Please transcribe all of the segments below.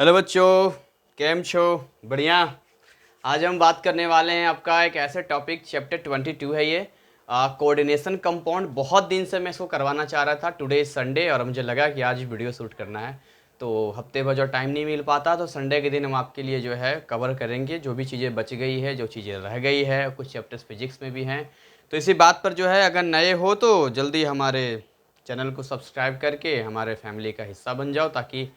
Hello बच्चों, केम छो? बढ़िया। आज हम बात करने वाले हैं आपका एक ऐसे टॉपिक, चैप्टर 22 है ये, कोऑर्डिनेशन कंपाउंड। बहुत दिन से मैं इसको करवाना चाह रहा था। टुडे इज संडे और मुझे लगा कि आज वीडियो शूट करना है, तो हफ्ते भर जो टाइम नहीं मिल पाता, तो संडे के दिन हम आपके लिए जो है कवर करेंगे जो भी चीज़ें बच गई है, जो चीज़ें रह गई है। कुछ चैप्टर्स फिजिक्स में भी हैं। तो इसी बात पर जो है, अगर नए हो तो जल्दी हमारे चैनल को सब्सक्राइब करके हमारे फैमिली का हिस्सा बन जाओ, ताकि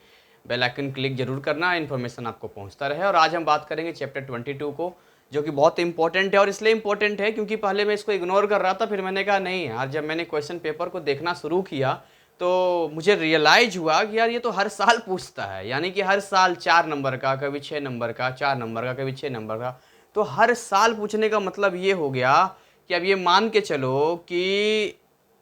बेल आइकन क्लिक जरूर करना, इन्फॉर्मेशन आपको पहुंचता रहे। और आज हम बात करेंगे चैप्टर 22 को, जो कि बहुत इंपॉर्टेंट है। और इसलिए इंपॉर्टेंट है क्योंकि पहले मैं इसको इग्नोर कर रहा था, फिर मैंने कहा नहीं यार, जब मैंने क्वेश्चन पेपर को देखना शुरू किया तो मुझे रियलाइज हुआ कि यार ये तो हर साल पूछता है। यानी कि हर साल 4 नंबर का, कभी 6 नंबर का, 4 नंबर का, कभी 6 नंबर का। तो हर साल पूछने का मतलब ये हो गया कि अब ये मान के चलो कि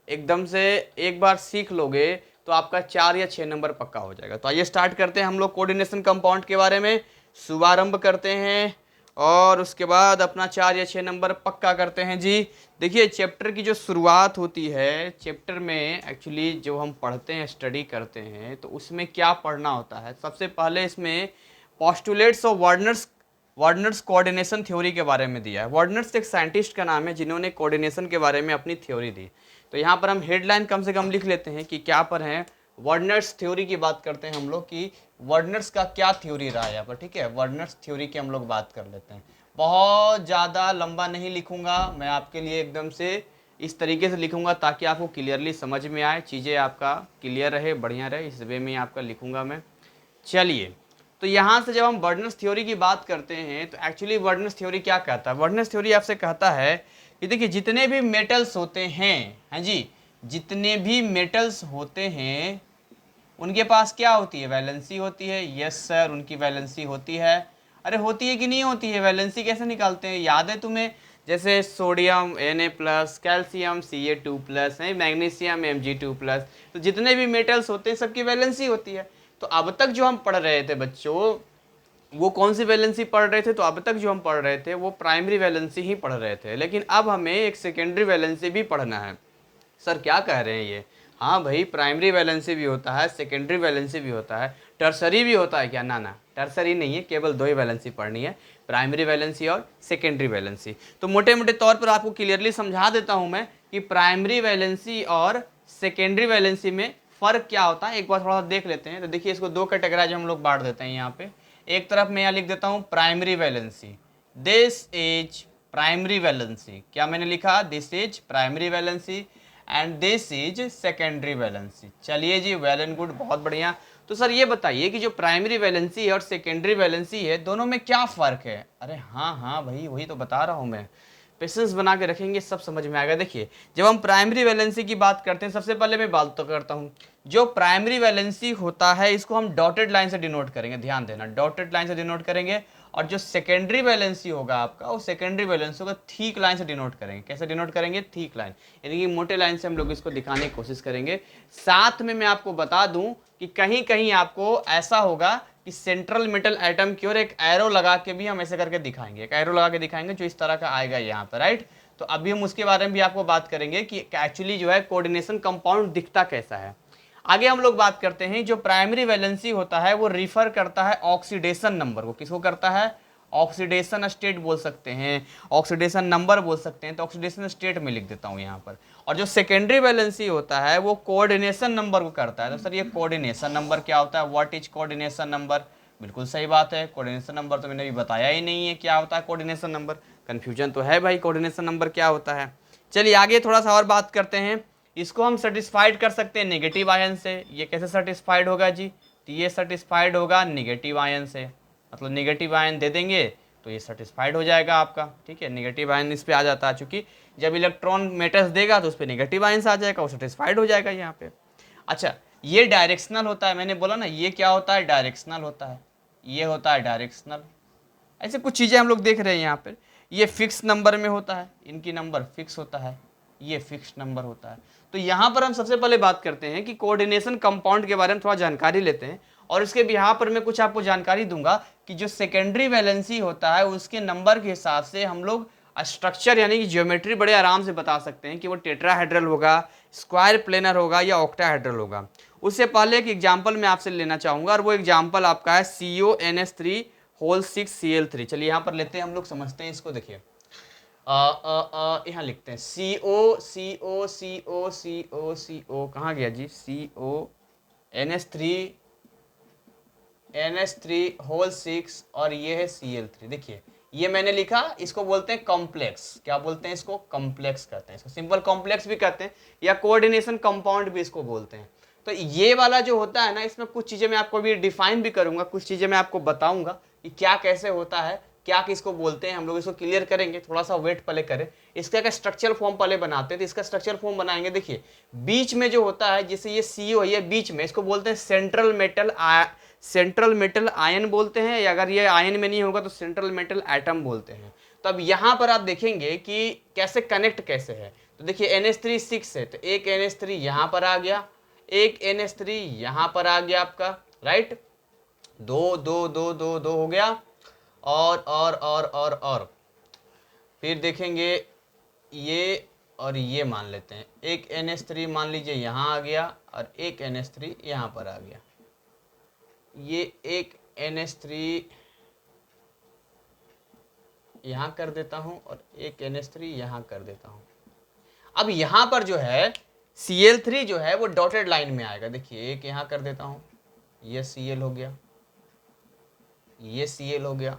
एकदम से एक बार सीख लोगे तो आपका 4 या 6 नंबर पक्का हो जाएगा। तो आइए स्टार्ट करते हैं हम लोग कोऑर्डिनेशन कंपाउंड के बारे में शुभारंभ करते हैं, और उसके बाद अपना 4 या 6 नंबर पक्का करते हैं जी। देखिए, चैप्टर की जो शुरुआत होती है, चैप्टर में एक्चुअली जो हम पढ़ते हैं, स्टडी करते हैं, तो उसमें क्या पढ़ना होता है? सबसे पहले इसमें पोस्टुलेट्स ऑफ वार्डनर्स कोऑर्डिनेशन थ्योरी के बारे में दिया है। वार्डनर्स एक साइंटिस्ट का नाम है जिन्होंने कोऑर्डिनेशन के बारे में अपनी थ्योरी दी। तो यहाँ पर हम हेडलाइन कम से कम लिख लेते हैं कि क्या पर है। वार्डनर्स थ्योरी की बात करते हैं हम लोग कि वार्डनर्स का क्या थ्योरी रहा है यहाँ पर। ठीक है, वार्डनर्स थ्योरी की हम लोग बात कर लेते हैं। बहुत ज़्यादा लंबा नहीं लिखूंगा मैं आपके लिए, एकदम से इस तरीके से लिखूंगा ताकि आपको क्लियरली समझ में आए, चीज़ें आपका क्लियर रहे, बढ़िया रहे, इस वे में आपका लिखूंगा मैं। चलिए, तो यहाँ से जब हम वर्डनेस थ्योरी की बात करते हैं तो एक्चुअली वर्डनेस थ्योरी क्या कहता है? वर्डनेस थ्योरी आपसे कहता है कि देखिए, जितने भी मेटल्स होते हैं, हाँ जी, जितने भी मेटल्स होते हैं उनके पास क्या होती है? वैलेंसी होती है। यस सर, उनकी वैलेंसी होती है। अरे होती है कि नहीं होती है? वैलेंसी कैसे निकालते हैं, याद है तुम्हें? जैसे sodium Na+, calcium Ca2+, magnesium Mg2+। तो जितने भी मेटल्स होते हैं सबकी वैलेंसी होती है। तो अब तक जो हम पढ़ रहे थे बच्चों, वो कौन सी वैलेंसी पढ़ रहे थे? तो अब तक जो हम पढ़ रहे थे वो प्राइमरी वैलेंसी ही पढ़ रहे थे, लेकिन अब हमें एक सेकेंडरी वैलेंसी भी पढ़ना है। सर क्या कह रहे हैं ये? हाँ भाई, प्राइमरी वैलेंसी भी होता है, सेकेंडरी वैलेंसी भी होता है, टर्सरी भी होता है क्या? ना ना, टर्सरी नहीं है, केवल 2 ही वैलेंसी पढ़नी है, प्राइमरी वैलेंसी और सेकेंडरी वैलेंसी। तो मोटे मोटे तौर पर आपको क्लियरली समझा देता हूं मैं कि प्राइमरी वैलेंसी और सेकेंडरी वैलेंसी में फ़र्क क्या होता है। एक बार थोड़ा सा देख लेते हैं। तो देखिए, इसको 2 कैटेगराइज हम लोग बांट देते हैं यहाँ पे। एक तरफ मैं यहाँ लिख देता हूँ primary valency, this is primary valency. क्या मैंने लिखा? This is primary valency and this is secondary valency. चलिए जी, वेल एंड गुड, बहुत बढ़िया। तो सर ये बताइए कि जो प्राइमरी वैलेंसी है और सेकेंडरी वैलेंसी है, दोनों में क्या फ़र्क है? अरे हाँ हाँ भाई, वही तो बता रहा हूँ मैं। पेशेंस बना के रखेंगे, सब समझ में आएगा। देखिए, जब हम प्राइमरी वैलेंसी की बात करते हैं, सबसे पहले मैं बात तो करता हूँ, जो प्राइमरी वैलेंसी होता है इसको हम डॉटेड लाइन से डिनोट करेंगे। ध्यान देना, डॉटेड लाइन से डिनोट करेंगे। और जो सेकेंडरी वैलेंसी होगा आपका, वो सेकेंडरी वैलेंसी होगा थीक लाइन से डिनोट करेंगे। कैसे डिनोट करेंगे? थीक लाइन, यानी कि मोटे लाइन से हम लोग इसको दिखाने की कोशिश करेंगे। साथ में मैं आपको बता दूं कि कहीं कहीं आपको ऐसा होगा कि सेंट्रल मेटल एटम की ओर एक एरो लगा के भी हम ऐसे करके दिखाएंगे, एक एरो लगा के दिखाएंगे जो इस तरह का आएगा यहाँ पर, राइट। तो अभी हम उसके बारे में भी आपको बात करेंगे कि एक्चुअली जो है कोऑर्डिनेशन कंपाउंड दिखता कैसा है। आगे हम लोग बात करते हैं, जो प्राइमरी वैलेंसी होता है वो रिफर करता है ऑक्सीडेशन नंबर को। किसको करता है? ऑक्सीडेशन स्टेट बोल सकते हैं, ऑक्सीडेशन नंबर बोल सकते हैं। तो ऑक्सीडेशन स्टेट में लिख देता हूं यहाँ पर। और जो सेकेंडरी वैलेंसी होता है वो कोऑर्डिनेशन नंबर को करता है। तो सर ये कोऑर्डिनेशन नंबर क्या होता है? What is coordination number? बिल्कुल सही बात है, कोऑर्डिनेशन नंबर तो मैंने अभी बताया ही नहीं है क्या होता है कोऑर्डिनेशन नंबर। कन्फ्यूजन तो है भाई, कोऑर्डिनेशन नंबर क्या होता है। चलिए आगे थोड़ा सा और बात करते हैं। इसको हम सेटिस्फाइड कर सकते हैं नेगेटिव आयन से। ये कैसे सेटिस्फाइड होगा जी? तो ये सेटिस्फाइड होगा नेगेटिव आयन से, मतलब नेगेटिव आयन दे देंगे तो ये सेटिस्फाइड हो जाएगा आपका। ठीक है, नेगेटिव आयन इस पे आ जाता है, चूंकि जब इलेक्ट्रॉन मेटल्स देगा तो उस पर नेगेटिव आयन आ जाएगा, वो सेटिस्फाइड हो जाएगा यहाँ पे। अच्छा, ये डायरेक्शनल होता है, मैंने बोला ना, ये क्या होता है? डायरेक्शनल होता है, ये होता है डायरेक्शनल। ऐसे कुछ चीज़ें हम लोग देख रहे हैं यहाँ पर। ये फिक्स नंबर में होता है, इनकी नंबर फिक्स होता है, ये फिक्स नंबर होता है। तो यहाँ पर हम सबसे पहले बात करते हैं कि कोऑर्डिनेशन कंपाउंड के बारे में थोड़ा जानकारी लेते हैं, और इसके बिहाफ पर मैं कुछ आपको जानकारी दूंगा कि जो सेकेंडरी वैलेंसी होता है उसके नंबर के हिसाब से हम लोग स्ट्रक्चर यानी कि ज्योमेट्री बड़े आराम से बता सकते हैं कि वो टेट्राहेड्रल होगा, स्क्वायर प्लेनर होगा या ऑक्टाहेड्रल होगा। उससे पहले एक एग्जाम्पल मैं आपसे लेना चाहूंगा और वो एग्जाम्पल आपका है CONS3 होल 6Cl3। चलिए यहाँ पर लेते हैं हम लोग, समझते हैं इसको। देखिए यहाँ लिखते हैं CO कहाँ गया जी, NH3 और ये है Cl3। देखिए ये मैंने लिखा, इसको बोलते हैं कॉम्प्लेक्स। क्या बोलते हैं इसको? कॉम्प्लेक्स कहते हैं इसको, सिंपल कॉम्प्लेक्स भी कहते हैं या कोऑर्डिनेशन कंपाउंड भी इसको बोलते हैं। तो ये वाला जो होता है ना, इसमें कुछ चीजें मैं आपको अभी डिफाइन भी करूंगा, कुछ चीजें मैं आपको बताऊंगा कि क्या कैसे होता है, क्या किसको बोलते हैं, हम लोग इसको क्लियर करेंगे। थोड़ा सा वेट पहले करें, इसका का स्ट्रक्चर फॉर्म पहले बनाते हैं। तो इसका स्ट्रक्चर फॉर्म बनाएंगे। देखिए बीच में जो होता है, जैसे ये CO है, बीच में, इसको बोलते हैं सेंट्रल मेटल आयन बोलते हैं, या अगर ये आयन में नहीं होगा तो सेंट्रल मेटल एटम बोलते हैं। तो अब यहाँ पर आप देखेंगे कि कैसे कनेक्ट कैसे है। तो देखिए NH3 6 है, तो एक NH3 यहाँ पर आ गया, एक NH3 यहाँ पर आ गया आपका, राइट। दो दो दो दो दो हो गया, और फिर देखेंगे ये और ये मान लेते हैं, एक NH3 मान लीजिए यहाँ आ गया और एक NH3 यहाँ पर आ गया। ये एक NH3 यहाँ कर देता हूँ और एक NH3 यहाँ कर देता हूँ। अब यहाँ पर जो है Cl3 जो है वो डॉटेड लाइन में आएगा। देखिए एक यहाँ कर देता हूँ, ये Cl हो गया, ये Cl हो गया,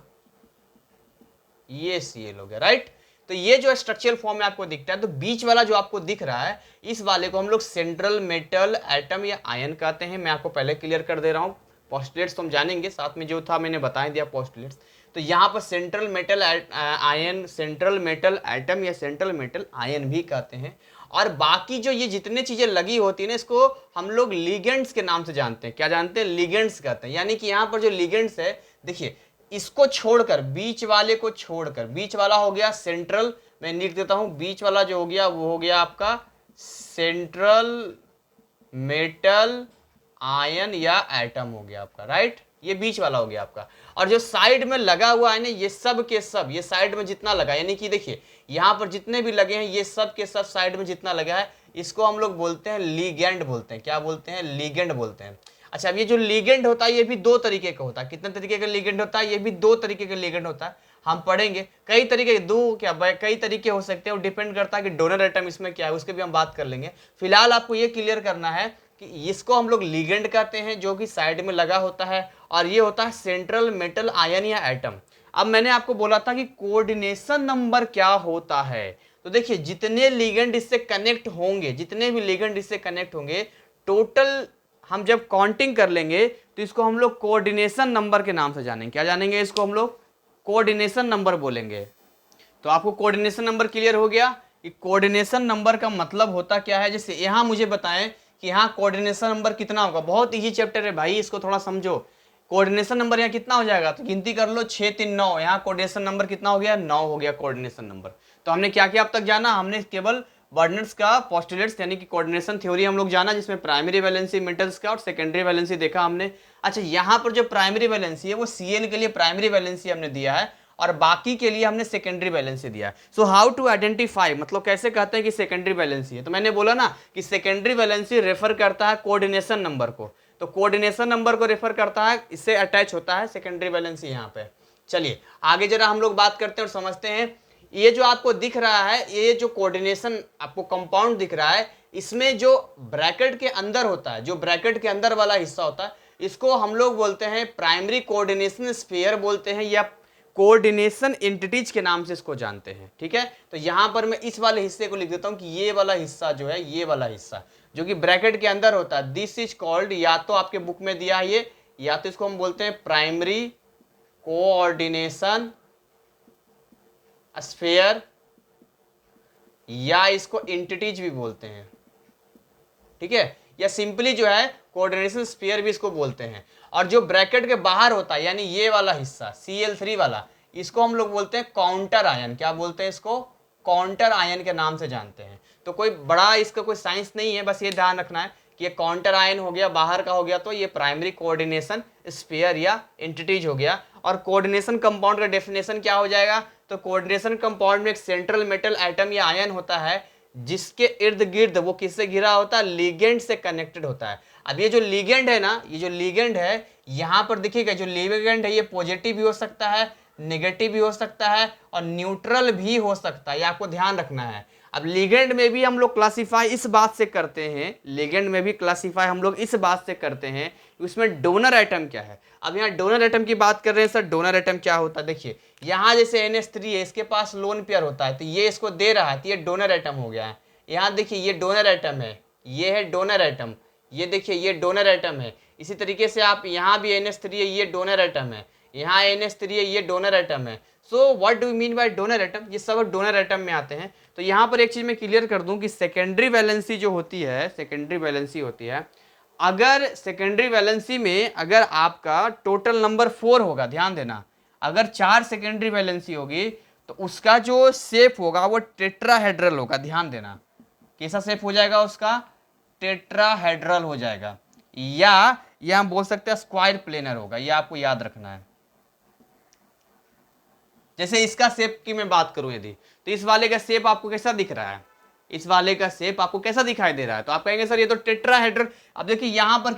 ये Cl हो गया, राइट। तो ये जो स्ट्रक्चरल फॉर्म में आपको दिखता है, तो बीच वाला जो आपको दिख रहा है, इस वाले को हम लोग सेंट्रल मेटल एटम या आयन कहते हैं। मैं आपको पहले क्लियर कर दे रहा हूँ, पोस्टुलेट्स तो हम जानेंगे, साथ में जो था मैंने बता दिया पोस्टुलेट्स। तो यहाँ पर central metal ion, central metal atom या सेंट्रल मेटल आयन भी कहते हैं। और बाकी जो ये जितने चीजें लगी होती है ना, इसको हम लोग लिगेंड्स के नाम से जानते हैं। क्या जानते हैं? लिगेंड्स कहते हैं। यानी कि यहाँ पर जो लिगेंड्स है, देखिए इसको छोड़कर, बीच वाले को छोड़कर, बीच वाला हो गया सेंट्रल, मैं लिख देता हूं, बीच वाला जो हो गया वो हो गया आपका सेंट्रल मेटल आयन या एटम हो गया आपका, राइट। ये बीच वाला हो गया आपका। और जो साइड में लगा हुआ है ना, ये सब के सब, ये साइड में जितना लगा, यानी कि देखिए यहां पर जितने भी लगे हैं, ये सब के सब साइड में जितना लगा है, इसको हम लोग बोलते हैं लिगेंड बोलते हैं। क्या बोलते हैं? लिगेंड बोलते हैं। अच्छा, अब ये जो लिगेंड होता है, ये भी दो तरीके का होता है। कितने तरीके का लिगेंड होता है? ये भी दो तरीके का लिगेंड होता है। हम पढ़ेंगे कई तरीके, दो क्या कई तरीके हो सकते हैं, वो डिपेंड करता है कि डोनर एटम इसमें क्या है, उसके भी हम बात कर लेंगे। फिलहाल आपको ये क्लियर करना है कि इसको हम लोग लिगेंड कहते हैं, जो कि साइड में लगा होता है, और ये होता है सेंट्रल मेटल आयन या एटम। अब मैंने आपको बोला था कि कोऑर्डिनेशन नंबर क्या होता है। तो देखिए जितने लिगेंड इससे कनेक्ट होंगे, जितने भी लिगेंड इससे कनेक्ट होंगे, टोटल हम जब काउंटिंग कर लेंगे तो इसको हम लोग कोऑर्डिनेशन नंबर के नाम से जानेंगे। क्या जानेंगे? इसको हम लोग कोऑर्डिनेशन नंबर बोलेंगे। तो आपको कोऑर्डिनेशन नंबर क्लियर हो गया कि कोऑर्डिनेशन नंबर का मतलब होता क्या है। जैसे यहां मुझे बताएं कि यहाँ कोऑर्डिनेशन नंबर कितना होगा। बहुत इजी चैप्टर है भाई, इसको थोड़ा समझो। कोऑर्डिनेशन नंबर यहाँ कितना हो जाएगा? तो गिनती कर लो, 6 3 9। यहाँ कोऑर्डिनेशन नंबर कितना हो गया? 9 हो गया कोऑर्डिनेशन नंबर। तो हमने क्या किया अब तक जाना? हमने केवल वर्डनेट्स का पोस्टुलेट्स यानी कि कोऑर्डिनेशन थ्योरी हम लोग जाना, जिसमें प्राइमरी वैलेंसी मेटल्स का और सेकेंडरी वैलेंसी देखा हमने। अच्छा, यहाँ पर जो प्राइमरी वैलेंसी है वो Cl के लिए प्राइमरी वैलेंसी हमने दिया है और बाकी के लिए हमने सेकेंडरी वैलेंसी दिया है। सो हाउ टू आइडेंटिफाई, मतलब कैसे कहते हैं कि सेकेंडरी वैलेंसी है। तो मैंने बोला ना कि सेकेंडरी वैलेंसी रेफर करता है कोऑर्डिनेशन नंबर को। तो कोऑर्डिनेशन नंबर को रेफर करता है, इससे अटैच होता है सेकेंडरी वैलेंसी यहाँ पे। चलिए आगे जरा हम लोग बात करते हैं और समझते हैं। ये जो आपको दिख रहा है, ये जो कोऑर्डिनेशन आपको कंपाउंड दिख रहा है, इसमें जो ब्रैकेट के अंदर होता है, जो ब्रैकेट के अंदर वाला हिस्सा होता है, इसको हम लोग बोलते हैं प्राइमरी कोऑर्डिनेशन स्फीयर बोलते हैं, या कोऑर्डिनेशन एंटिटीज के नाम से इसको जानते हैं। ठीक है, तो यहां पर मैं इस वाले हिस्से को लिख देता हूं कि ये वाला हिस्सा जो है, ये वाला हिस्सा जो कि ब्रैकेट के अंदर होता है, दिस इज कॉल्ड, या तो आपके बुक में दिया है ये, या तो इसको हम बोलते हैं प्राइमरी कोऑर्डिनेशन स्फीयर, या इसको एंटिटीज भी बोलते हैं। ठीक है, या सिंपली जो है कोऑर्डिनेशन स्फीयर भी इसको बोलते हैं। और जो ब्रैकेट के बाहर होता है, यानी ये वाला हिस्सा Cl3 वाला, इसको हम लोग बोलते हैं काउंटर आयन। क्या बोलते हैं इसको? काउंटर आयन के नाम से जानते हैं। तो कोई बड़ा इसका कोई साइंस नहीं है, बस ये ध्यान रखना है कि ये काउंटर आयन हो गया, बाहर का हो गया, तो ये प्राइमरी कोऑर्डिनेशन स्फीयर या एंटिटीज हो गया। और कोऑर्डिनेशन कंपाउंड का डेफिनेशन क्या हो जाएगा? तो कोऑर्डिनेशन कंपाउंड में एक सेंट्रल मेटल एटम या आयन होता है, जिसके इर्द गिर्द वो किससे घिरा होता है, लिगेंड से कनेक्टेड होता है। अब ये जो लिगेंड है ना, ये जो लिगेंड है यहाँ पर देखिएगा, जो लिगेंड है ये पॉजिटिव भी हो सकता है, नेगेटिव भी हो सकता है और न्यूट्रल भी हो सकता है, ये आपको ध्यान रखना है। अब लिगेंड में भी हम लोग क्लासीफाई इस बात से करते हैं, लिगेंड में भी क्लासीफाई हम लोग इस बात से करते हैं कि उसमें डोनर एटम क्या है। अब यहाँ डोनर एटम की बात कर रहे हैं सर, डोनर एटम क्या होता है, देखिए यहाँ जैसे NH3 है, इसके पास लोन पेयर होता है, तो ये इसको दे रहा है तो ये डोनर एटम हो गया है। यहाँ देखिए ये डोनर एटम है, ये है डोनर एटम, ये देखिए ये डोनर एटम है। इसी तरीके से आप यहाँ भी NH3 है, ये डोनर एटम है, यहाँ NH3 है, ये डोनर एटम है। So what do mean by donor atom, ये सब डोनर एटम में आते हैं। तो यहाँ पर एक चीज मैं क्लियर कर दूं कि सेकेंडरी वैलेंसी जो होती है, सेकेंडरी वैलेंसी होती है, अगर सेकेंडरी वैलेंसी में अगर आपका टोटल नंबर 4 होगा, ध्यान देना, अगर 4 सेकेंडरी वैलेंसी होगी तो उसका जो शेप होगा वो टेट्राहेड्रल होगा, ध्यान देना। कैसा शेप हो जाएगा उसका, टेट्राहेड्रल हो जाएगा, या हम बोल सकते हैं स्क्वायर प्लेनर होगा, ये आपको याद रखना है। जैसे इसका शेप की मैं बात करूं यदि, तो इस वाले का शेप आपको कैसा दिख रहा है, इस वाले का शेप आपको कैसा दिखाई दे रहा है, तो आप कहेंगे सर ये तो टेट्राहेड्रल। अब देखिए यहाँ पर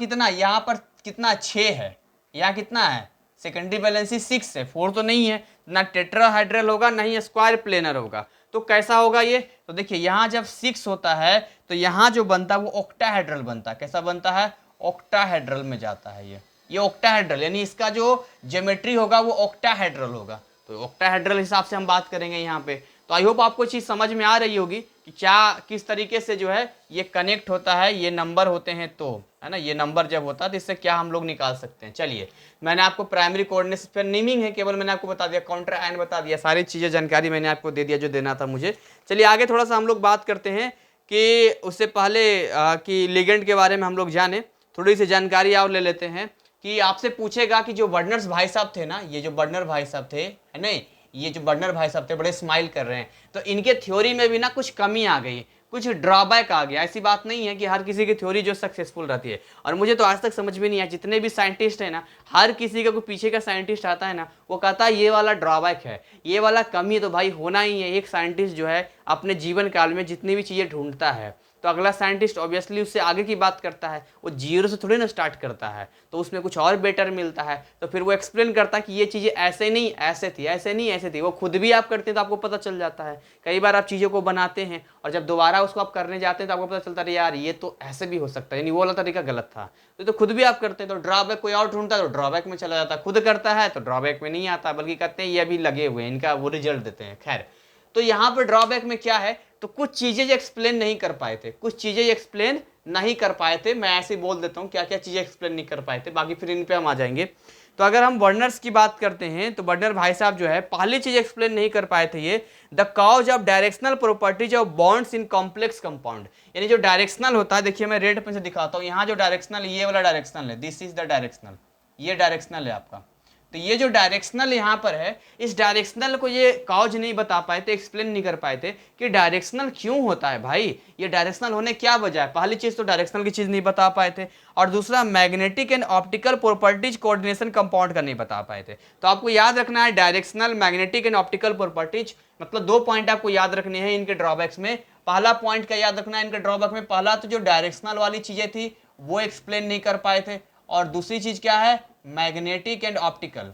कितना 6 है, यहाँ कितना है, सेकेंडरी वैलेंसी 6 है, 4 तो नहीं है, ना टेट्राहेड्रल होगा ना ही स्क्वायर प्लेनर होगा, तो कैसा होगा ये, तो देखिए यहाँ जब 6 होता है तो यहाँ जो बनता है वो ऑक्टाहेड्रल बनता है। कैसा बनता है, ऑक्टाहेड्रल में जाता है ये ऑक्टाहेड्रल, यानी इसका जो ज्योमेट्री होगा वो ऑक्टाहेड्रल होगा। तो ऑक्टाहेड्रल हिसाब से हम बात करेंगे यहाँ पे। तो आई होप आपको चीज़ समझ में आ रही होगी कि क्या किस तरीके से जो है ये कनेक्ट होता है, ये नंबर होते हैं तो, है ना, ये नंबर जब होता है तो इससे क्या हम लोग निकाल सकते हैं। चलिए मैंने आपको प्राइमरी कोऑर्डिनेट्स पर नेमिंग है केवल मैंने आपको बता दिया, काउंटर आयन बता दिया, सारी चीज़ें जानकारी मैंने आपको दे दिया जो देना था मुझे। चलिए आगे थोड़ा सा हम लोग बात करते हैं कि उससे पहले कि लिगेंड के बारे में हम लोग जाने, थोड़ी सी जानकारी और ले लेते हैं कि आपसे पूछेगा कि जो वर्नर्स भाई साहब थे ना, ये जो वर्नर भाई साहब थे, है नहीं, ये जो वर्नर भाई साहब थे बड़े स्माइल कर रहे हैं, तो इनके थ्योरी में भी ना कुछ कमी आ गई, कुछ ड्रॉबैक आ गया। ऐसी बात नहीं है कि हर किसी की थ्योरी जो सक्सेसफुल रहती है, और मुझे तो आज तक समझ में नहीं आया, जितने भी साइंटिस्ट हैं ना, हर किसी का कोई पीछे का साइंटिस्ट आता है ना, वो कहता है ये वाला ड्रॉबैक है, ये वाला कमी तो भाई होना ही है। एक साइंटिस्ट जो है अपने जीवन काल में जितनी भी चीज़ें ढूंढता है तो अगला साइंटिस्ट ऑब्वियसली उससे आगे की बात करता है, वो जीरो से थोड़ी ना स्टार्ट करता है, तो उसमें कुछ और बेटर मिलता है, तो फिर वो एक्सप्लेन करता है कि ये चीज़ें ऐसे नहीं ऐसे थी, ऐसे नहीं ऐसे थी। वो खुद भी आप करते हैं तो आपको पता चल जाता है। कई बार आप चीज़ों को बनाते हैं और जब दोबारा उसको आप करने जाते हैं तो आपको पता चलता है यार ये तो ऐसे भी हो सकता है, यानी वो वाला तरीका गलत था। तो खुद भी आप करते हैं तो ड्रॉबैक कोई और ढूंढता है तो ड्रॉबैक में चला जाता है, खुद करता है तो ड्रॉबैक में नहीं आता, बल्कि कहते हैं ये अभी लगे हुए हैं, इनका वो रिजल्ट देते हैं। खैर, तो यहाँ पर ड्रॉबैक में क्या है, तो कुछ चीजें एक्सप्लेन नहीं कर पाए थे, कुछ चीजें एक्सप्लेन नहीं कर पाए थे। मैं ऐसे ही बोल देता हूँ क्या क्या चीजें एक्सप्लेन नहीं कर पाए थे, बाकी फिर इन पे हम आ जाएंगे। तो अगर हम वर्नर्स की बात करते हैं तो वर्नर भाई साहब जो है पहली चीज एक्सप्लेन नहीं कर पाए थे, ये the cause of directional properties of bonds in complex compound. यानी जो डायरेक्शनल होता है, देखिए मैं रेड पेन से दिखाता हूँ, यहाँ जो डायरेक्शनल ये वाला डायरेक्शनल है, दिस इज द डायरेक्शनल, ये डायरेक्शनल है आपका। तो ये जो डायरेक्शनल यहाँ पर है, इस डायरेक्शनल को ये कॉज नहीं बता पाए थे, एक्सप्लेन नहीं कर पाए थे कि डायरेक्शनल क्यों होता है भाई, ये डायरेक्शनल होने क्या वजह है। पहली चीज तो डायरेक्शनल की चीज नहीं बता पाए थे, और दूसरा magnetic and optical properties coordination compound का नहीं बता पाए थे। तो आपको याद रखना है directional, magnetic and optical properties, मतलब 2 पॉइंट आपको याद रखने हैं इनके ड्रॉबैक्स में। पहला पॉइंट क्या याद रखना है इनके ड्रॉबैक में, पहला तो जो डायरेक्शनल वाली चीजें थी वो एक्सप्लेन नहीं कर पाए थे, और दूसरी चीज क्या है, magnetic and optical,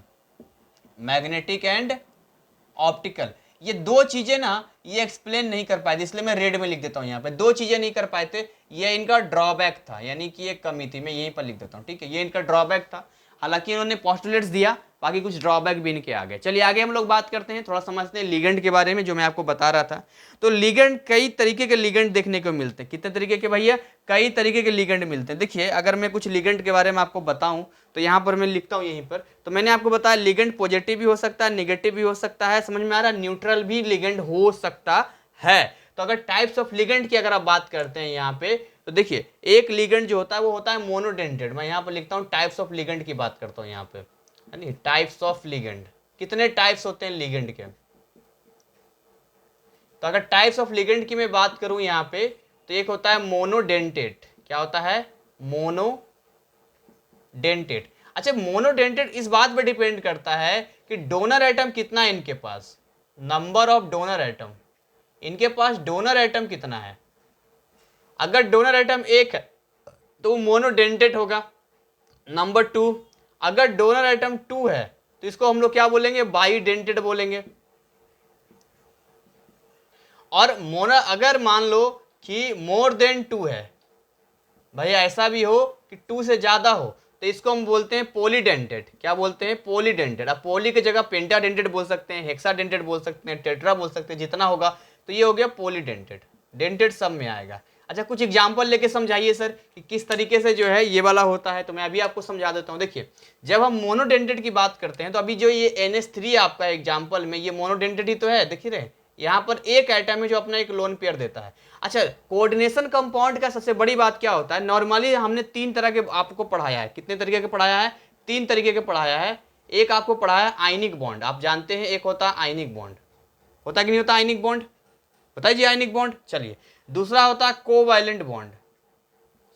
magnetic and optical, ये 2 चीजें ना ये एक्सप्लेन नहीं कर पाए थे, इसलिए मैं रेड में लिख देता हूं यहाँ पे, 2 चीजें नहीं कर पाए थे, ये इनका ड्रॉबैक था, यानी कि ये कमी थी, मैं यहीं पर लिख देता हूं, ठीक है, ये इनका ड्रॉबैक था। हालांकि इन्होंने पोस्टुलेट्स दिया, बाकी कुछ ड्रॉबैक भी इनके आ गए। चलिए आगे हम लोग बात करते हैं, थोड़ा समझते हैं लिगेंड के बारे में जो मैं आपको बता रहा था। तो लिगेंड, कई तरीके के लिगेंड देखने को मिलते हैं। कितने तरीके के भैया, कई तरीके के लिगेंड मिलते हैं। देखिए अगर मैं कुछ लिगेंड के बारे में आपको बताऊं तो यहाँ पर मैं लिखता हूँ यहीं पर, तो मैंने आपको बताया लिगेंड पॉजिटिव भी हो सकता है, निगेटिव भी हो सकता है, समझ में आ रहा है, न्यूट्रल भी लिगेंड हो सकता है। तो अगर टाइप्स ऑफ लिगेंड की अगर आप बात करते हैं यहाँ पे, तो देखिए एक लिगेंड जो होता है वो होता है मोनोडेंटेड। मैं यहाँ पर लिखता हूँ टाइप्स ऑफ लिगेंड की बात करता हूँ यहाँ पे, यानी टाइप्स ऑफ लिगेंड, कितने टाइप्स होते हैं लिगेंड के। तो अगर टाइप्स ऑफ लिगेंड की मैं बात करूं यहाँ पे, तो एक होता है मोनोडेंटेड। क्या होता है, मोनोडेंटेड। अच्छा, मोनोडेंटेड इस बात पे डिपेंड करता है कि डोनर एटम कितना है इनके पास, नंबर ऑफ डोनर एटम, इनके पास डोनर एटम कितना है। अगर डोनर एटम एक है तो वो मोनोडेंटेट होगा। नंबर 2, अगर डोनर एटम 2 है तो इसको हम लोग क्या बोलेंगे, बाइडेंटेट बोलेंगे। और मोनो अगर मान लो कि मोर देन 2 है, भाई ऐसा भी हो कि 2 से ज्यादा हो, तो इसको हम बोलते हैं पॉलीडेंटेड। क्या बोलते हैं, पॉलीडेंटेड। अब पॉली की जगह पेंटाडेंटेड बोल सकते हैं, हेक्साडेंटेड बोल सकते हैं, टेट्रा बोल सकते हैं, जितना होगा। तो ये हो गया पॉलीडेंटेड, डेंटेड सब में आएगा। अच्छा कुछ एग्जांपल लेके समझाइए सर कि किस तरीके से जो है ये वाला होता है। तो मैं अभी आपको समझा देता हूँ। देखिए जब हम मोनोडेंटेड की बात करते हैं तो अभी जो ये NH3 आपका एग्जाम्पल में ये मोनोडेंटेड ही तो है, देख रहे हैं यहाँ पर एक एटम है जो अपना एक लोन पेयर देता है। अच्छा कोऑर्डिनेशन कंपाउंड का सबसे बड़ी बात क्या होता है, नॉर्मली हमने 3 तरह के आपको पढ़ाया है। कितने तरीके के पढ़ाया है, 3 तरीके के पढ़ाया है। एक आपको पढ़ाया है आयनिक बॉन्ड, आप जानते हैं एक होता है आयनिक बॉन्ड, होता है कि नहीं होता आयनिक बॉन्ड, बताइए जी आयनिक बॉन्ड। चलिए दूसरा होता है कोवैलेंट बॉन्ड,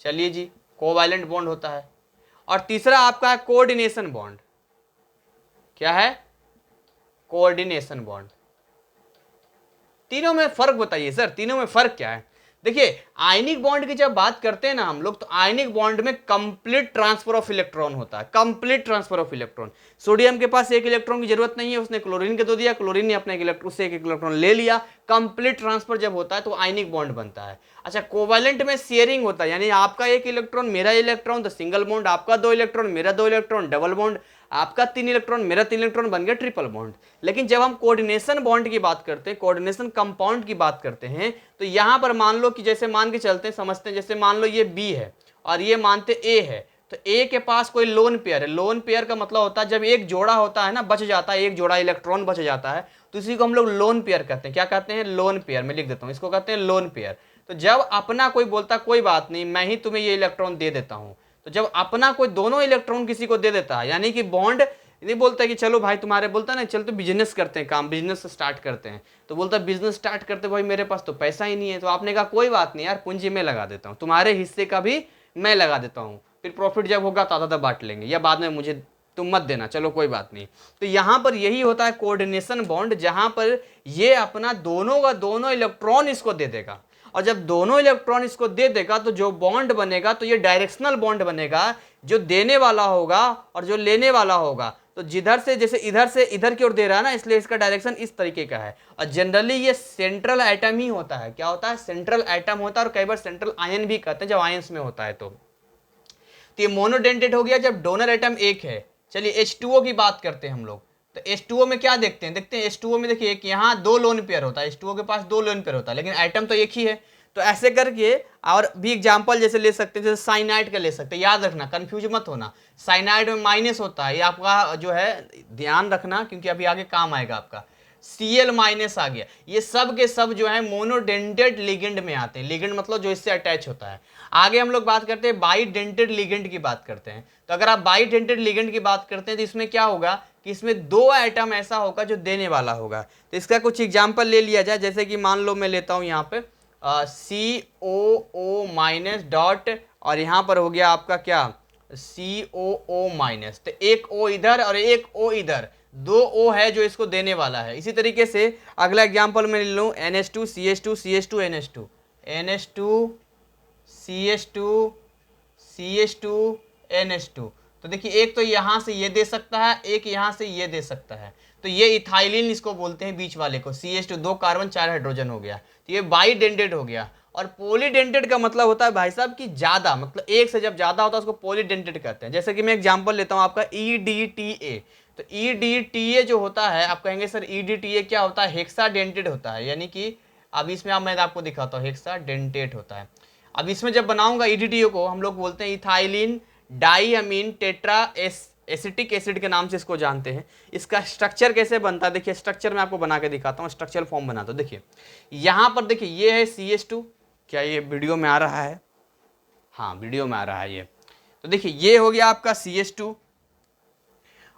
चलिए जी कोवैलेंट बॉन्ड होता है। और तीसरा आपका है कोऑर्डिनेशन बॉन्ड। क्या है, कोऑर्डिनेशन बॉन्ड। तीनों में फर्क बताइए सर, तीनों में फर्क क्या है। देखिए आयनिक बॉन्ड की जब बात करते हैं ना हम लोग, तो आयनिक बॉन्ड में कंप्लीट ट्रांसफर ऑफ इलेक्ट्रॉन होता है, complete transfer of electron. Sodium के पास एक इलेक्ट्रॉन की जरूरत नहीं है, उसने क्लोरीन के दो दिया, क्लोरीन ने अपने उससे एक इलेक्ट्रॉन ले लिया। कंप्लीट ट्रांसफर जब होता है तो आयनिक बॉन्ड बनता है। अच्छा कोवैलेंट में शेयरिंग होता है, यानी आपका एक इलेक्ट्रॉन मेरा इलेक्ट्रॉन तो सिंगल बॉन्ड, आपका 2 इलेक्ट्रॉन मेरा 2 इलेक्ट्रॉन डबल बॉन्ड, आपका 3 इलेक्ट्रॉन मेरा 3 इलेक्ट्रॉन बन गया ट्रिपल बॉन्ड। लेकिन जब हम कोऑर्डिनेशन बॉन्ड की बात करते हैं, कोऑर्डिनेशन कंपाउंड की बात करते हैं, तो यहां पर मान लो कि जैसे मान के चलते हैं, समझते हैं, जैसे मान लो ये बी है और ये मानते ए है, तो ए के पास कोई लोन पेयर है। लोन पेयर का मतलब होता है जब एक जोड़ा होता है ना, बच जाता है, एक जोड़ा इलेक्ट्रॉन बच जाता है, तो इसी को हम लोग लोन पेयर कहते हैं। क्या कहते हैं, लोन पेयर। मैं लिख देता हूं, इसको कहते हैं लोन पेयर। तो जब अपना कोई बोलता कोई बात नहीं मैं ही तुम्हें ये इलेक्ट्रॉन दे देता हूं, तो जब अपना कोई दोनों इलेक्ट्रॉन किसी को दे देता है, यानी कि बॉन्ड नहीं बोलता कि चलो भाई तुम्हारे, बोलता ना चल तो बिजनेस करते हैं, काम बिजनेस स्टार्ट करते हैं, तो बोलता बिजनेस स्टार्ट करते भाई मेरे पास तो पैसा ही नहीं है। तो आपने कहा कोई बात नहीं यार, पूंजी में लगा देता हूँ, तुम्हारे हिस्से का भी मैं लगा देता हूँ, फिर प्रॉफिट जब होगा ताता बांट लेंगे, या बाद में मुझे तुम मत देना, चलो कोई बात नहीं। तो यहाँ पर यही होता है कोऑर्डिनेशन बॉन्ड, जहां पर ये अपना दोनों का दोनों इलेक्ट्रॉन इसको दे देगा। और जब दोनों इलेक्ट्रॉन इसको दे देगा तो जो बॉन्ड बनेगा तो ये डायरेक्शनल बॉन्ड बनेगा, जो देने वाला होगा और जो लेने वाला होगा। तो जिधर से, जैसे इधर से इधर की ओर दे रहा है ना, इसलिए इसका डायरेक्शन इस तरीके का है। और जनरली ये सेंट्रल एटम ही होता है। क्या होता है, सेंट्रल एटम होता है, और कई बार सेंट्रल आयन भी कहते हैं जब आयंस में होता है। तो ये मोनोडेंटेट हो गया जब डोनर एटम एक है। चलिए H2O की बात करते हैं हम लोग। तो H2O में क्या देखते हैं, देखते हैं H2O में देखिए कि यहाँ 2 लोन पेयर होता है, H2O के पास 2 लोन पेयर होता है, लेकिन एटम तो एक ही है। तो ऐसे करके और भी एग्जांपल जैसे ले सकते हैं, जैसे साइनाइड का ले सकते हैं। याद रखना, कंफ्यूज मत होना, साइनाइड में माइनस होता है, ये आपका जो है ध्यान रखना, क्योंकि अभी आगे काम आएगा आपका। Cl माइनस आ गया, ये सब के सब जो है मोनोडेंटेड लिगेंड में आते हैं। लिगेंड मतलब जो इससे अटैच होता है। आगे हम लोग बात करते हैं बाइडेंटेड लिगेंड की बात करते हैं। तो अगर आप बाइडेंटेड लिगेंड की बात करते हैं तो इसमें क्या होगा कि इसमें 2 एटम ऐसा होगा जो देने वाला होगा। तो इसका कुछ एग्जांपल ले लिया जाए, जैसे कि मान लो मैं लेता हूं यहाँ पे COO माइनस डॉट, और यहाँ पर हो गया आपका क्या COO माइनस। तो एक O इधर और एक O इधर, 2 O है जो इसको देने वाला है। इसी तरीके से अगला एग्जांपल मैं ले लूँ NH2 CH2 CH2 NH2 NH2 CH2 CH2 NH2। तो देखिए एक तो यहाँ से ये दे सकता है, एक यहाँ से ये दे सकता है। तो ये इथाइलिन इसको बोलते हैं, बीच वाले को। CH2 2 कार्बन 4 हाइड्रोजन हो गया, तो ये बाइडेंटेड हो गया। और पॉलीडेंटेड का मतलब होता है भाई साहब कि ज्यादा, मतलब एक से जब ज्यादा होता है उसको पॉलीडेंटेड कहते हैं। जैसे कि मैं एग्जांपल लेता हूँ आपका EDTA। तो EDTA जो होता है, आप कहेंगे सर EDTA क्या होता है, हेक्साडेंटेड होता है, यानी कि अब इसमें अब मैं आपको दिखाता हूँ, हेक्साडेंटेट होता है। अब इसमें जब बनाऊंगा EDTA को, हम लोग बोलते हैं इथाइलिन डाईअमीन टेट्रा एसिटिक एसिड के नाम से इसको जानते हैं। इसका स्ट्रक्चर कैसे बनता है, देखिए स्ट्रक्चर मैं आपको बना के दिखाता हूँ, स्ट्रक्चरल फॉर्म बनाता हूँ। देखिए यहाँ पर देखिए ये है CH2, क्या ये वीडियो में आ रहा है, हाँ वीडियो में आ रहा है ये। तो देखिए ये हो गया आपका CH2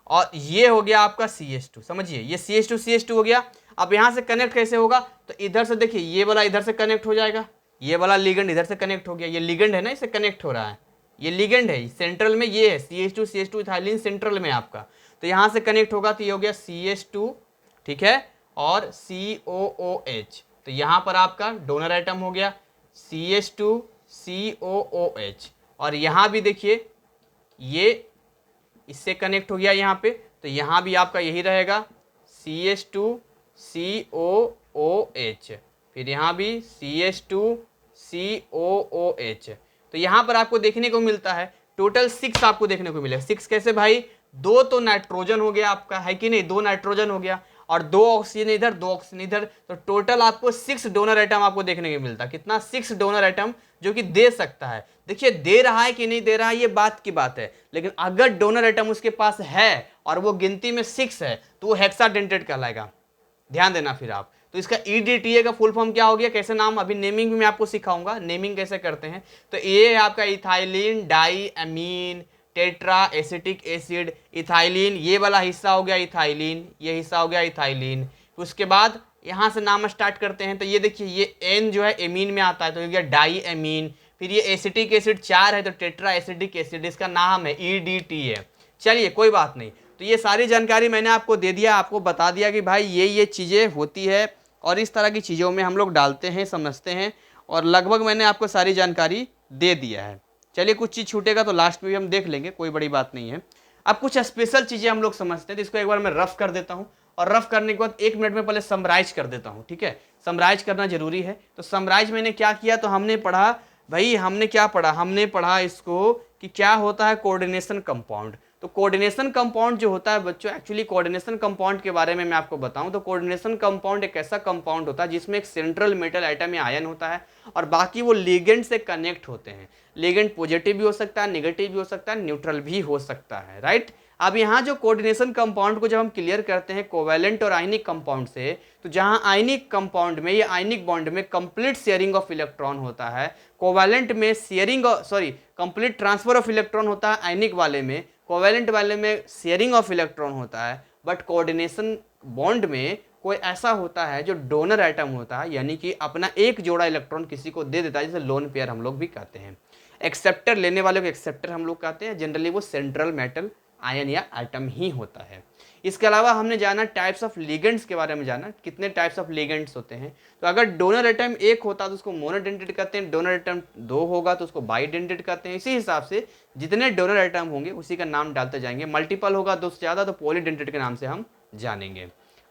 और ये हो गया आपका CH2, समझिए ये CH2 हो गया। अब यहाँ से कनेक्ट कैसे होगा, तो इधर से देखिए ये वाला इधर से कनेक्ट हो जाएगा, ये वाला लिगेंड इधर से कनेक्ट हो गया, ये लिगेंड है ना, इससे कनेक्ट हो रहा है, ये लिगेंड है सेंट्रल में, ये है CH2 इथाइलिन सेंट्रल में आपका। तो यहाँ से कनेक्ट होगा तो ये हो गया CH2, ठीक है, और COOH। तो यहाँ पर आपका डोनर एटम हो गया CH2COOH, और यहाँ भी देखिए ये इससे कनेक्ट हो गया यहाँ पे, तो यहाँ भी आपका यही रहेगा CH2COOH, फिर यहाँ भी CH2COOH। तो यहाँ पर आपको देखने को मिलता है टोटल 6 आपको देखने को मिलेगा। 6 कैसे भाई, 2 तो नाइट्रोजन हो गया आपका, है कि नहीं, 2 नाइट्रोजन हो गया और 2 ऑक्सीजन इधर 2 ऑक्सीजन इधर, तो टोटल आपको 6 डोनर एटम आपको देखने को मिलता है। कितना, 6 डोनर एटम जो कि दे सकता है। देखिए दे रहा है कि नहीं दे रहा है ये बात की बात है, लेकिन अगर डोनर एटम उसके पास है और वो गिनती में 6 है तो वो हेक्साडेंटेट कहलाएगा। ध्यान देना फिर आप। तो इसका EDTA का फुल फॉर्म क्या हो गया, कैसे नाम, अभी नेमिंग भी मैं आपको सिखाऊंगा नेमिंग कैसे करते हैं। तो ये है आपका इथाइलिन डाई अमीन टेट्रा एसिटिक एसिड। इथाइलिन ये वाला हिस्सा हो गया इथाइलिन, ये हिस्सा हो गया इथाइलिन। उसके बाद यहाँ से नाम स्टार्ट करते हैं, तो ये देखिए ये एन जो है एमीन में आता है तो ये गया डाई एमीन। फिर ये एसिटिक एसिड 4 है तो टेट्रा एसिटिक एसिड, इसका नाम है EDTA। चलिए कोई बात नहीं, तो ये सारी जानकारी मैंने आपको दे दिया, आपको बता दिया कि भाई ये चीज़ें होती है और इस तरह की चीज़ों में हम लोग डालते हैं, समझते हैं, और लगभग मैंने आपको सारी जानकारी दे दिया है। चलिए कुछ चीज़ छूटेगा तो लास्ट में भी हम देख लेंगे, कोई बड़ी बात नहीं है। अब कुछ स्पेशल चीज़ें हम लोग समझते हैं, तो इसको एक बार मैं रफ कर देता हूँ, और रफ करने के बाद 1 मिनट में पहले समराइज कर देता हूँ, ठीक है। समराइज करना जरूरी है। तो समराइज मैंने क्या किया, तो हमने पढ़ा भाई, हमने क्या पढ़ा, हमने पढ़ा इसको कि क्या होता है कोऑर्डिनेशन कंपाउंड। तो कोऑर्डिनेशन कंपाउंड जो होता है बच्चों, एक्चुअली कोऑर्डिनेशन कंपाउंड के बारे में मैं आपको बताऊं तो कोऑर्डिनेशन कंपाउंड एक ऐसा कंपाउंड होता है जिसमें एक सेंट्रल मेटल एटम या आयन होता है और बाकी वो लिगेंड से कनेक्ट होते हैं। लिगेंड पॉजिटिव भी हो सकता है, नेगेटिव भी हो सकता है, न्यूट्रल भी हो सकता है, राइट। अब यहाँ जो कोऑर्डिनेशन कंपाउंड को जब हम क्लियर करते हैं कोवैलेंट और आयनिक कंपाउंड से, तो जहाँ आयनिक कंपाउंड में या आयनिक बॉन्ड में कंप्लीट शेयरिंग ऑफ इलेक्ट्रॉन होता है, कोवैलेंट में sharing complete transfer of electron होता है आयनिक वाले में, कोवैलेंट वाले में शेयरिंग ऑफ इलेक्ट्रॉन होता है। बट कोऑर्डिनेशन बॉन्ड में कोई ऐसा होता है जो डोनर एटम होता है, यानी कि अपना एक जोड़ा इलेक्ट्रॉन किसी को दे देता है, जैसे लोन पेयर हम लोग भी कहते हैं। एक्सेप्टर लेने वाले को एक्सेप्टर हम लोग कहते हैं। जनरली वो सेंट्रल मेटल आयन या एटम ही होता है। इसके अलावा हमने जाना टाइप्स ऑफ लिगेंड्स के बारे में, जाना कितने टाइप्स ऑफ लिगेंड्स होते हैं। तो अगर डोनर एटम एक होता तो उसको मोनोडेंटेट कहते हैं, डोनर एटम 2 होगा तो उसको बाइडेंटेट कहते हैं। इसी हिसाब से जितने डोनर एटम होंगे उसी का नाम डालते जाएंगे। मल्टीपल होगा 2 से ज़्यादा तो पॉलीडेंटेट के नाम से हम जानेंगे।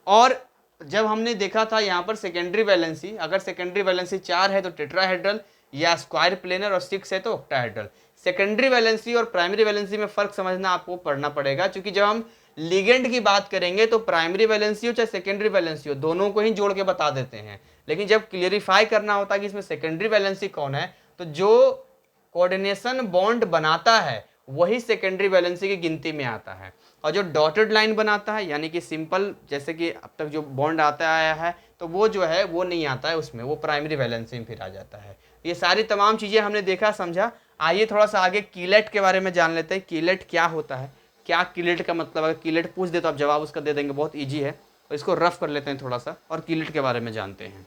और जब हमने देखा था यहाँ पर सेकेंडरी वैलेंसी, अगर सेकेंडरी वैलेंसी 4 है तो टेट्राहेड्रल या स्क्वायर प्लेनर, और 6 है तो ऑक्टाहेड्रल। सेकेंडरी वैलेंसी और प्राइमरी वैलेंसी में फर्क समझना आपको पढ़ना पड़ेगा, क्योंकि जब हम लिगेंड की बात करेंगे तो प्राइमरी वैलेंसी हो चाहे सेकेंडरी वैलेंसी हो, दोनों को ही जोड़ के बता देते हैं। लेकिन जब क्लियरिफाई करना होता है कि इसमें सेकेंडरी वैलेंसी कौन है, तो जो कोऑर्डिनेशन बॉन्ड बनाता है वही सेकेंडरी वैलेंसी की गिनती में आता है। और जो डॉटेड लाइन बनाता है, यानी कि सिंपल जैसे कि अब तक जो बॉन्ड आता आया है, तो वो जो है वो नहीं आता है उसमें, वो प्राइमरी वैलेंसी में फिर आ जाता है। ये सारी तमाम चीज़ें हमने देखा समझा। आइए थोड़ा सा आगे कीलेट के बारे में जान लेते हैं। कीलेट क्या होता है, क्या कीलेट का मतलब, अगर कीलेट पूछ दे तो आप जवाब उसका दे देंगे, बहुत ईजी है। तो इसको रफ कर लेते हैं थोड़ा सा और कीलेट के बारे में जानते हैं।